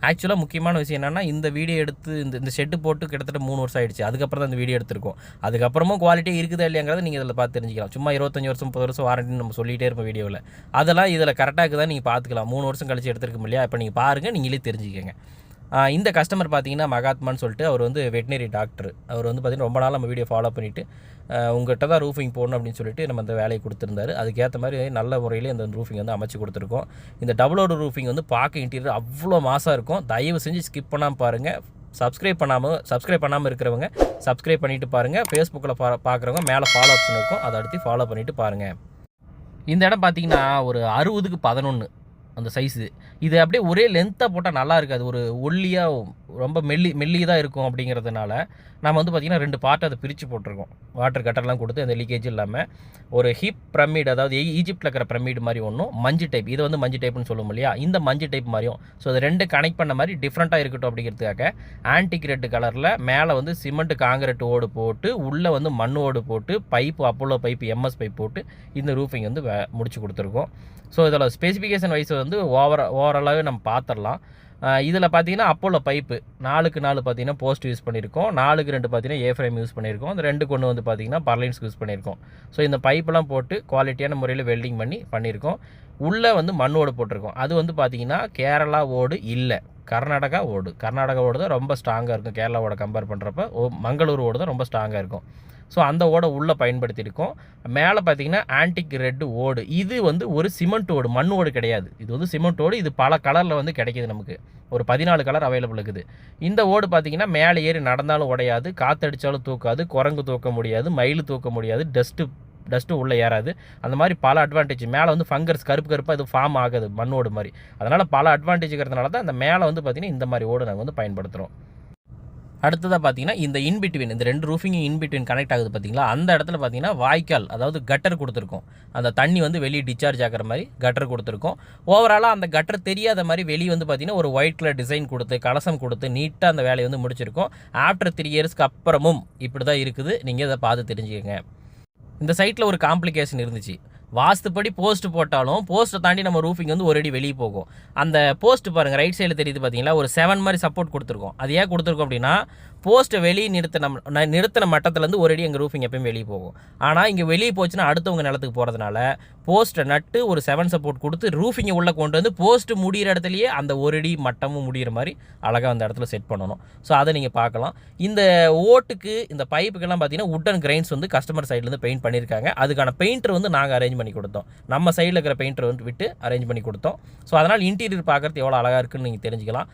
ஆக்சுவலாக முக்கியமான விஷயம் என்னென்னா, இந்த வீடியோ எடுத்து இந்த ஷெட்டு போட்டு கிட்டத்தட்ட 3 வருஷம் ஆயிடுச்சு. அதுக்கப்புறம் தான் இந்த வீடியோ எடுத்திருக்கோம். அதுக்கப்புறமும் குவாலிட்டி இருக்குதா இல்லையாங்கிறத நீங்கள் இதில் பார்த்து தெரிஞ்சுக்கலாம். சும்மா 25 வருஷம் 30 வருஷம் வாரண்டின்னு நம்ம சொல்லிகிட்டே இருப்போம் வீடியோவில். அதெல்லாம் இதில் கரெக்டாக இருக்குதா நீங்கள் பார்த்துக்கலாம். 3 வருஷம் கழிச்சு எடுத்துருக்கோம் இல்லையா? இப்போ நீங்கள் பாருங்கள், நீங்களே தெரிஞ்சுக்கங்க. இந்த கஸ்டமர் பார்த்தீங்கன்னா மகாத்மான்னு சொல்லிட்டு அவர் வந்து வெட்டினரி டாக்டர். அவர் வந்து பார்த்தீங்கன்னா ரொம்ப நாள் நம்ம வீடியோ ஃபாலோ பண்ணிவிட்டு உங்கள்கிட்ட தான் ரூஃபிங் போடணும் அப்படின்னு சொல்லிட்டு நம்ம அந்த வேலையை கொடுத்துருந்தாரு. அதுக்கேற்ற மாதிரி நல்ல முறையில் இந்த ரூஃபிங் வந்து அமைச்சு கொடுத்துருக்கோம். இந்த டபுளோட ரூஃபிங் வந்து பார்க்க இன்டீரியர் அவ்வளோ மாசாக இருக்கும். தயவு செஞ்சு ஸ்கிப் பண்ணாமல் பாருங்கள். சப்ஸ்கிரைப் பண்ணாமல் இருக்கிறவங்க சப்ஸ்கிரைப் பண்ணிவிட்டு பாருங்கள். ஃபேஸ்புக்கில் பார்க்குறவங்க மேலே ஃபாலோ ஆப்ஷன் இருக்கும், அதை அடுத்து ஃபாலோ பண்ணிவிட்டு பாருங்கள். இந்த இடம் பார்த்தீங்கன்னா ஒரு 60க்கு 11 அந்த சைஸு. இது அப்படியே ஒரே லென்த்தாக போட்டால் நல்லா இருக்காது. ஒரு ஒல்லியாக ரொம்ப மெல்லியதாக இருக்கும். அப்படிங்கிறதுனால நம்ம வந்து பார்த்திங்கன்னா 2 பார்ட்டு அதை பிரித்து போட்டிருக்கோம். வாட்டர் கட்டர்லாம் கொடுத்து அந்த லீக்கேஜ் இல்லாமல் ஒரு ஹிப் பிரமிட், அதாவது ஈஜிப்டில் இருக்கிற பிரமிட் மாதிரி ஒன்றும், மஞ்சு டைப், இது வந்து மஞ்சு டைப்னு சொல்லுவோம் இல்லையா, இந்த மஞ்சு டைப் மாதிரியும். ஸோ அது 2 கனெக்ட் பண்ண மாதிரி டிஃப்ரெண்ட்டாக இருக்கட்டும் அப்படிங்கிறதுக்காக ஆன்டிக் ரெட் கலரில் மேலே வந்து சிமெண்ட் காங்கிரீட் ஓடு போட்டு உள்ளே வந்து மண் ஓடு போட்டு pipe Apollo pipe MS pipe போட்டு இந்த ரூஃபிங் வந்து முடிச்சு கொடுத்துருக்கோம். ஸோ இதில் ஸ்பெசிஃபிகேஷன் வைஸ் வந்து ஓவராலாகவே நம்ம பார்த்துடலாம். இதில் பார்த்தீங்கன்னா அப்போலோ பைப்பு 4க்கு 4 பார்த்தீங்கன்னா போஸ்ட் யூஸ் பண்ணியிருக்கோம். 4க்கு 2 பார்த்தீங்கன்னா ஏ ஃப்ரேம் யூஸ் பண்ணியிருக்கோம். அந்த 2 கொண்டு வந்து பார்த்தீங்கன்னா பர்லைன்ஸ் யூஸ் பண்ணியிருக்கோம். ஸோ இந்த பைப்பெல்லாம் போட்டு குவாலிட்டியான முறையில் வெல்டிங் பண்ணியிருக்கோம். உள்ளே வந்து மண் ஓடு போட்டிருக்கோம். அது வந்து பார்த்தீங்கன்னா கேரளா ஓடு இல்லை, கர்நாடகா ஓடு தான் ரொம்ப ஸ்ட்ராங்காக இருக்கும். கேரளாவோட கம்பேர் பண்ணுறப்ப மங்களூர் ஓடு தான் ரொம்ப ஸ்ட்ராங்காக இருக்கும். ஸோ அந்த ஓடை உள்ளே பயன்படுத்தியிருக்கோம். மேலே பார்த்தீங்கன்னா ஆன்டிக் ரெட் ஓடு. இது வந்து ஒரு சிமெண்ட் ஓடு, மண் ஓடு கிடையாது. இது வந்து சிமெண்ட் ஓடு. இது பல கலரில் வந்து கிடைக்கிது. நமக்கு ஒரு 14 கலர் அவைலபிள் இருக்குது. இந்த ஓடு பார்த்தீங்கன்னா மேலே ஏறி நடந்தாலும் உடையாது, காற்றடித்தாலும் தூக்காது, குரங்கு தூக்க முடியாது, மயில் தூக்க முடியாது, டஸ்ட்டு உள்ளே ஏறாது. அந்த மாதிரி பல அட்வான்டேஜ். மேலே வந்து ஃபங்கர்ஸ் கருப்பாக இது ஃபார்ம் ஆகுது மண்ணோடு மாதிரி. அதனால் பல அட்வான்டேஜுங்கிறதுனால தான் அந்த மேலே வந்து பார்த்திங்கன்னா இந்த மாதிரி ஓடு நாங்கள் வந்து பயன்படுத்துகிறோம். அடுத்ததாக பார்த்தீங்கன்னா இந்த இன்பிட்வீன், இந்த 2 ரூஃபிங்கும் இன்பிட்வீன் கனெக்ட் ஆகுது பார்த்தீங்களா, அந்த இடத்துல பார்த்தீங்கன்னா வாய்க்கால், அதாவது கட்டர் கொடுத்துருக்கோம். அந்த தண்ணி வந்து வெளியே டிஸ்சார்ஜ் ஆகிற மாதிரி கட்டர் கொடுத்துருக்கோம். ஓவராலாக அந்த கட்டர் தெரியாத மாதிரி வெளியே வந்து பார்த்தீங்கன்னா ஒரு ஒயிட் கலர் டிசைன் கொடுத்து கலசம் கொடுத்து நீட்டாக அந்த வேலையை வந்து முடிச்சிருக்கோம். ஆஃப்டர் 3 இயர்ஸ்க்கு அப்புறமும் இப்படி தான் இருக்குது. நீங்கள் இதை பார்த்து தெரிஞ்சுக்கங்க. இந்த சைட்டில் ஒரு காம்ப்ளிகேஷன் இருந்துச்சு. வாஸ்துப்படி போஸ்ட் போட்டாலும் போஸ்ட்டை தாண்டி நம்ம ரூஃபிங் வந்து ஒரு அடி வெளியே போகும். அந்த போஸ்ட் பாருங்கள், ரைட் சைடில் தெரியுது பார்த்தீங்களா, ஒரு 7 மாதிரி சப்போர்ட் கொடுத்துருக்கோம். அது ஏன் கொடுத்துருக்கோம் அப்படின்னா, போஸ்ட்டை வெளியே நிறுத்தின மட்டத்துலேருந்து ஒரு அடி எங்கள் ரூஃபிங் எப்பயும் வெளியே போகும். ஆனால் இங்கே வெளியே போச்சுன்னா அடுத்தவங்க நிலத்துக்கு போகிறதுனால போஸ்ட்டை நட்டு ஒரு 7 சப்போர்ட் கொடுத்து ரூஃபிங்கை உள்ளே கொண்டு வந்து போஸ்ட்டு முடிகிற இடத்துலையே அந்த ஒரு அடி மட்டமும் முடிகிற மாதிரி அழகாக அந்த இடத்துல செட் பண்ணணும். ஸோ அதை நீங்கள் பார்க்கலாம். இந்த ஓட்டுக்கு இந்த பைப்புக்கெல்லாம் பார்த்தீங்கன்னா உட்டன் கிரைன்ஸ் வந்து கஸ்டமர் சைட்லேருந்து பெயிண்ட் பண்ணியிருக்காங்க. அதுக்கான பெயிண்டர் வந்து நாங்கள் அரேஞ்ச் பண்ணி கொடுத்தோம். நம்ம சைடில் இருக்கிற பெயிண்டர் வந்து விட்டு அரேஞ்ச் பண்ணி கொடுத்தோம். ஸோ அதனால் இன்டீரியர் பார்க்குறது எவ்வளோ அழகாக இருக்குன்னு நீங்கள் தெரிஞ்சுக்கலாம்.